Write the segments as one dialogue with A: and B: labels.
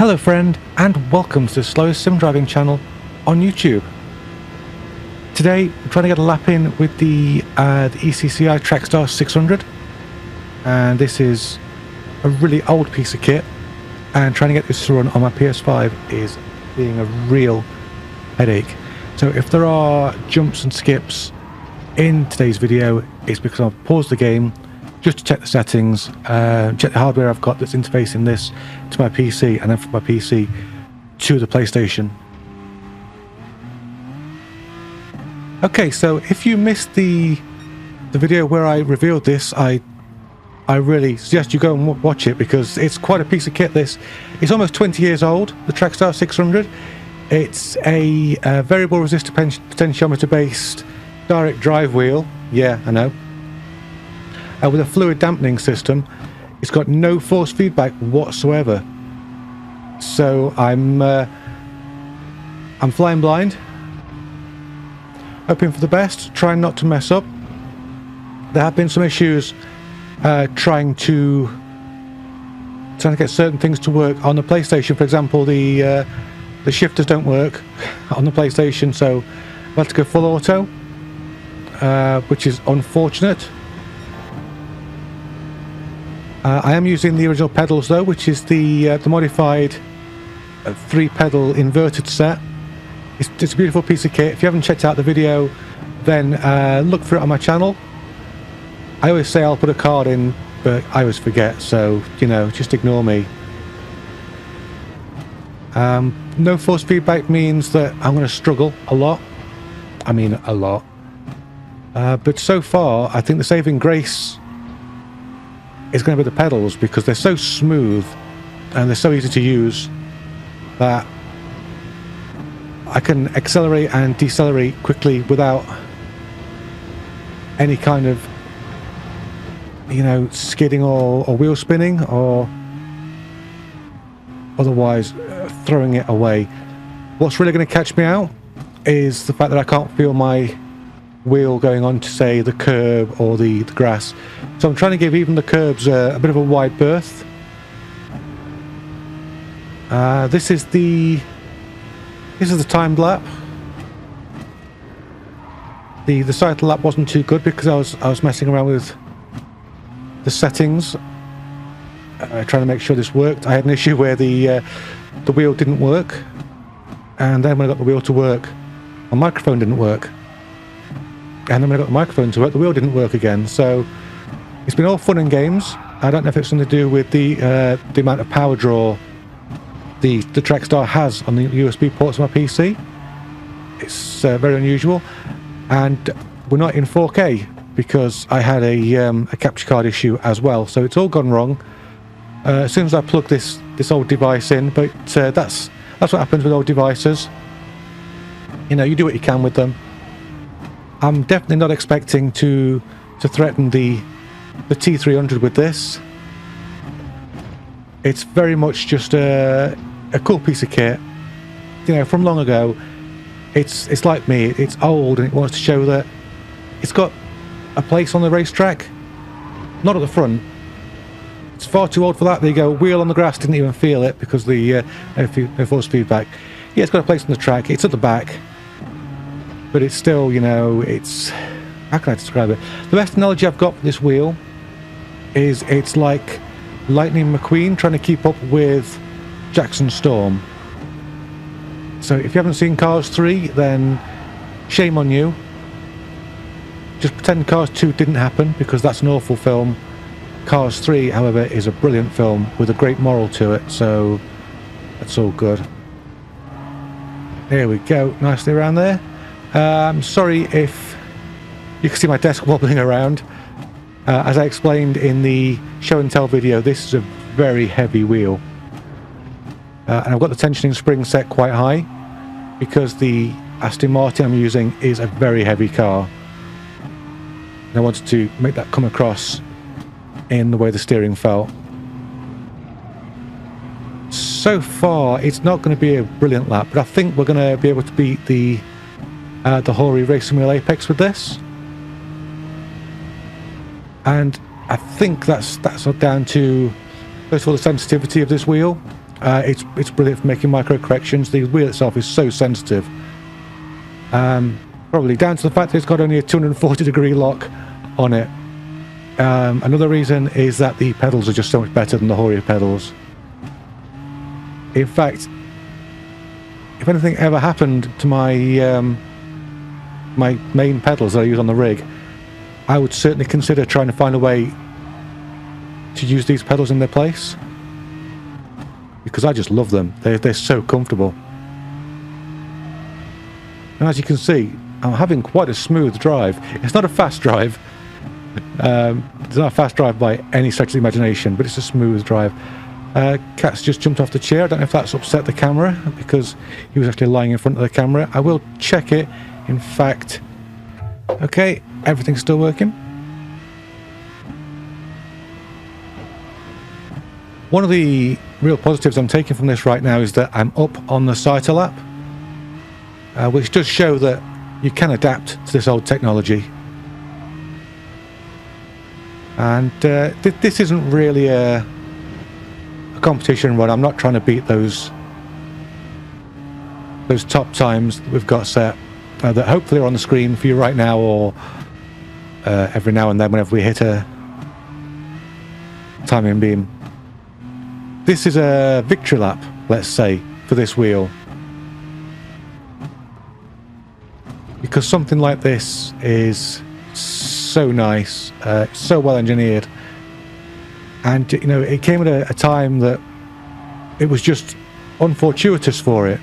A: Hello friend, and welcome to the slowest sim driving channel on YouTube. Today I'm trying to get a lap in with the ECCI Trackstar 600, and this is a really old piece of kit, and trying to get this to run on my PS5 is being a real headache. So if there are jumps and skips in today's video, it's because I've paused the game just to check the settings, check the hardware I've got that's interfacing this to my PC, and then from my PC to the PlayStation. Okay, so if you missed the video where I revealed this, I really suggest you go and watch it, because it's quite a piece of kit. This it's almost 20 years old, the Trackstar 600. It's a variable resistor potentiometer based direct drive wheel. Yeah, I know. With a fluid dampening system. It's got no force feedback whatsoever. So I'm flying blind, hoping for the best, trying not to mess up. There have been some issues trying to get certain things to work on the PlayStation. For example, the shifters don't work on the PlayStation, so I've had to go full auto, which is unfortunate. I am using the original pedals though, which is the modified 3-pedal inverted set. It's a beautiful piece of kit. If you haven't checked out the video, then look for it on my channel. I always say I'll put a card in, but I always forget, so you know, just ignore me. No force feedback means that I'm going to struggle a lot. I mean a lot. But so far, I think the saving grace is going to be the pedals, because they're so smooth and they're so easy to use that I can accelerate and decelerate quickly without any kind of, you know, skidding or wheel spinning, or otherwise throwing it away. What's really going to catch me out is the fact that I can't feel my wheel going on to, say, the curb or the grass. So I'm trying to give even the curbs a bit of a wide berth. This is the timed lap. The cycle lap wasn't too good because I was messing around with the settings, trying to make sure this worked. I had an issue where the wheel didn't work, and then when I got the wheel to work, my microphone didn't work. And then when I got the microphone to work, the wheel didn't work again. So it's been all fun and games. I don't know if it's something to do with the amount of power draw the Trackstar has on the USB ports of my PC. It's very unusual. And we're not in 4K because I had a capture card issue as well. So it's all gone wrong as soon as I plug this old device in. But that's what happens with old devices. You know, you do what you can with them. I'm definitely not expecting to threaten the T300 with this. It's very much just a cool piece of kit, you know, from long ago. It's like me, it's old, and it wants to show that it's got a place on the racetrack. Not at the front. It's far too old for that. There you go, wheel on the grass, didn't even feel it because the no force feedback. Yeah, it's got a place on the track. It's at the back. But it's still, you know, it's... how can I describe it? The best analogy I've got for this wheel is it's like Lightning McQueen trying to keep up with Jackson Storm. So if you haven't seen Cars 3, then shame on you. Just pretend Cars 2 didn't happen, because that's an awful film. Cars 3, however, is a brilliant film with a great moral to it, so that's all good. There we go, nicely around there. I'm sorry if you can see my desk wobbling around. As I explained in the show and tell video, this is a very heavy wheel. And I've got the tensioning spring set quite high because the Aston Martin I'm using is a very heavy car. And I wanted to make that come across in the way the steering felt. So far, it's not going to be a brilliant lap, but I think we're going to be able to beat the Hori Racing Wheel Apex with this, and I think that's down to, first of all, the sensitivity of this wheel. It's brilliant for making micro corrections. The wheel itself is so sensitive. Probably down to the fact that it's got only a 240-degree lock on it. Another reason is that the pedals are just so much better than the Horia pedals. In fact, if anything ever happened to my my main pedals that I use on the rig, I would certainly consider trying to find a way to use these pedals in their place, because I just love them. They're so comfortable. And as you can see, I'm having quite a smooth drive. It's not a fast drive. It's not a fast drive by any stretch of the imagination, but it's a smooth drive. Cat's just jumped off the chair. I don't know if that's upset the camera, because he was actually lying in front of the camera. I will check it. In fact, okay, everything's still working. One of the real positives I'm taking from this right now is that I'm up on the cycle lap, which does show that you can adapt to this old technology. And this isn't really a competition run. I'm not trying to beat those top times that we've got set, that hopefully are on the screen for you right now, or every now and then whenever we hit a timing beam. This is a victory lap, let's say, for this wheel, because something like this is so nice, so well engineered. And you know, it came at a time that it was just unfortuitous for it,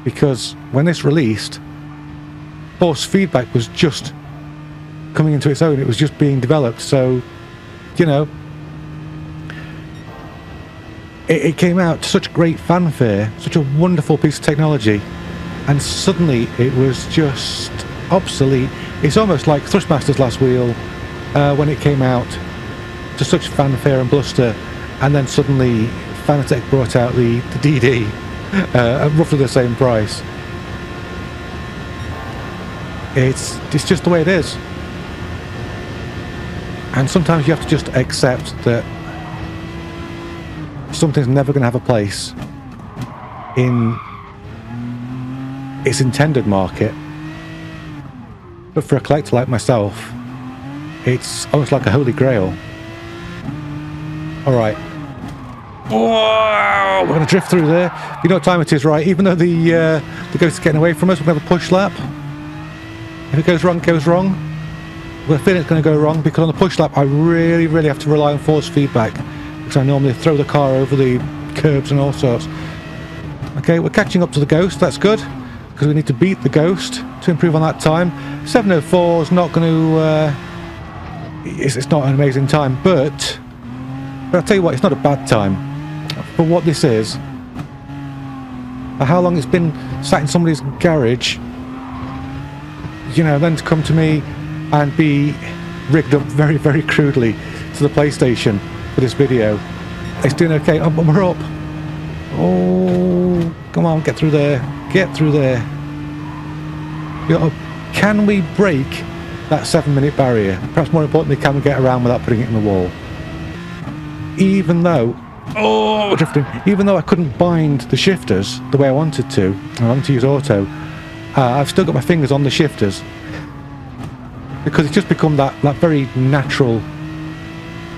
A: because when this released, force feedback was just coming into its own. It was just being developed. So, you know, it came out to such great fanfare, such a wonderful piece of technology, and suddenly it was just obsolete. It's almost like Thrustmaster's last wheel, when it came out to such fanfare and bluster, and then suddenly Fanatec brought out the DD at roughly the same price. It's just the way it is, and sometimes you have to just accept that something's never going to have a place in its intended market. But for a collector like myself, it's almost like a holy grail. Alright. Whoa! We're going to drift through there. You know what time it is, right? Even though the ghost is getting away from us, we're going to have a push lap. If it goes wrong, it goes wrong. We're feeling it's going to go wrong, because on the push lap I really have to rely on force feedback, because I normally throw the car over the curbs and all sorts. Okay, we're catching up to the ghost. That's good, because we need to beat the ghost to improve on that time. 7:04 is not going to it's not an amazing time, but I'll tell you what, it's not a bad time for what this is, for how long it's been sat in somebody's garage. You know, then to come to me and be rigged up very crudely to the PlayStation for this video. It's doing okay. Oh, we're up. Oh, come on, get through there. Get through there. Can we break that 7-minute barrier? Perhaps more importantly, can we get around without putting it in the wall? Even though, we're drifting. Even though I couldn't bind the shifters the way I wanted to, I wanted to use auto, I've still got my fingers on the shifters, because it's just become that very natural,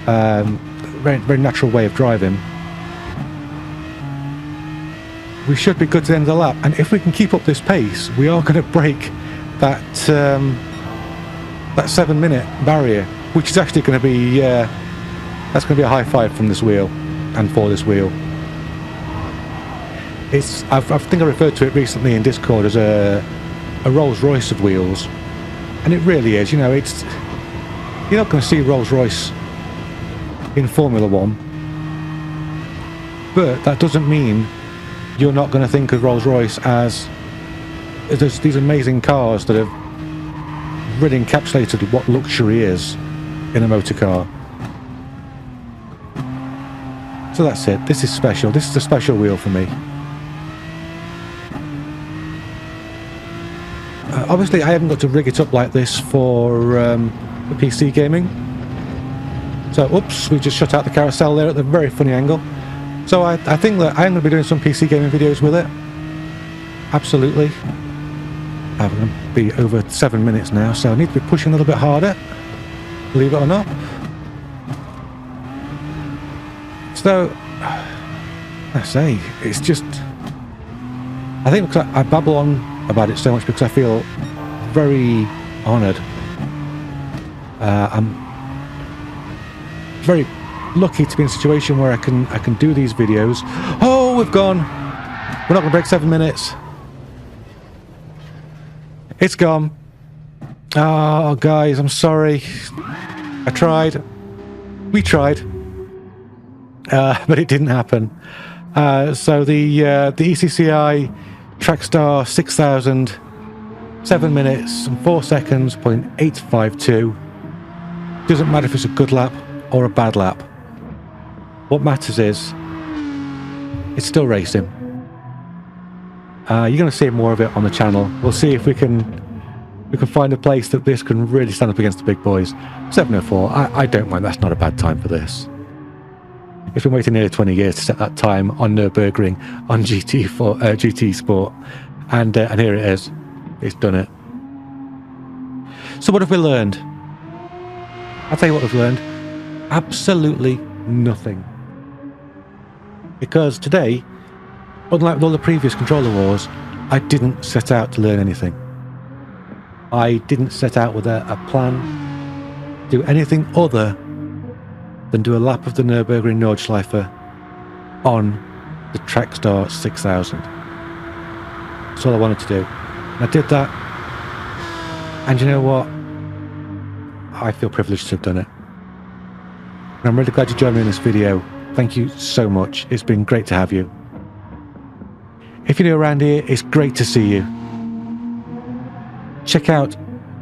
A: very natural way of driving. We should be good to the end of the lap, and if we can keep up this pace, we are going to break that 7-minute barrier, which is actually going to be that's going to be a high five from this wheel and for this wheel. I think I referred to it recently in Discord as a Rolls Royce of wheels, and it really is. You know, you're not going to see Rolls Royce in Formula 1, but that doesn't mean you're not going to think of Rolls Royce as these amazing cars that have really encapsulated what luxury is in a motor car. So that's it. This is special. This is a special wheel for me. Obviously, I haven't got to rig it up like this for the PC gaming. So, oops, we just shut out the carousel there at the very funny angle. So I think that I'm going to be doing some PC gaming videos with it. Absolutely. I'm going to be over 7 minutes now, so I need to be pushing a little bit harder, believe it or not. So, I say, it's just... I think because I babble on about it so much because I feel very honoured. I'm very lucky to be in a situation where I can do these videos. Oh, we've gone. We're not going to break 7 minutes. It's gone. Oh, guys, I'm sorry. I tried. We tried. But it didn't happen. So the ECCI Trackstar 6000, 7 minutes and 4 seconds, .852. Doesn't matter if it's a good lap or a bad lap. What matters is it's still racing. You're going to see more of it on the channel. We'll see if we can find a place that this can really stand up against the big boys. 704. I don't mind. That's not a bad time for this. It's been waiting nearly 20 years to set that time on Nürburgring on GT Sport, and here it is. It's done it. So what have we learned? I'll tell you what we've learned. Absolutely nothing. Because today, unlike with all the previous controller wars, I didn't set out to learn anything. I didn't set out with a plan, do anything other than do a lap of the Nürburgring Nordschleife on the Trackstar 6000. That's all I wanted to do. And I did that, and you know what? I feel privileged to have done it. And I'm really glad you joined me in this video. Thank you so much. It's been great to have you. If you're new around here, it's great to see you. Check out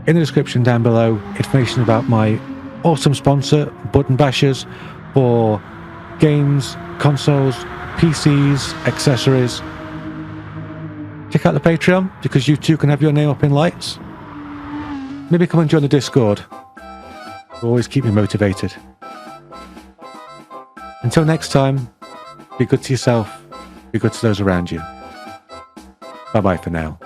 A: in the description down below information about my awesome sponsor, Button Bashers, for games, consoles, PCs, accessories. Check out the Patreon because you too can have your name up in lights. Maybe come and join the Discord. It'll always keep me motivated. Until next time, be good to yourself, be good to those around you. Bye bye for now.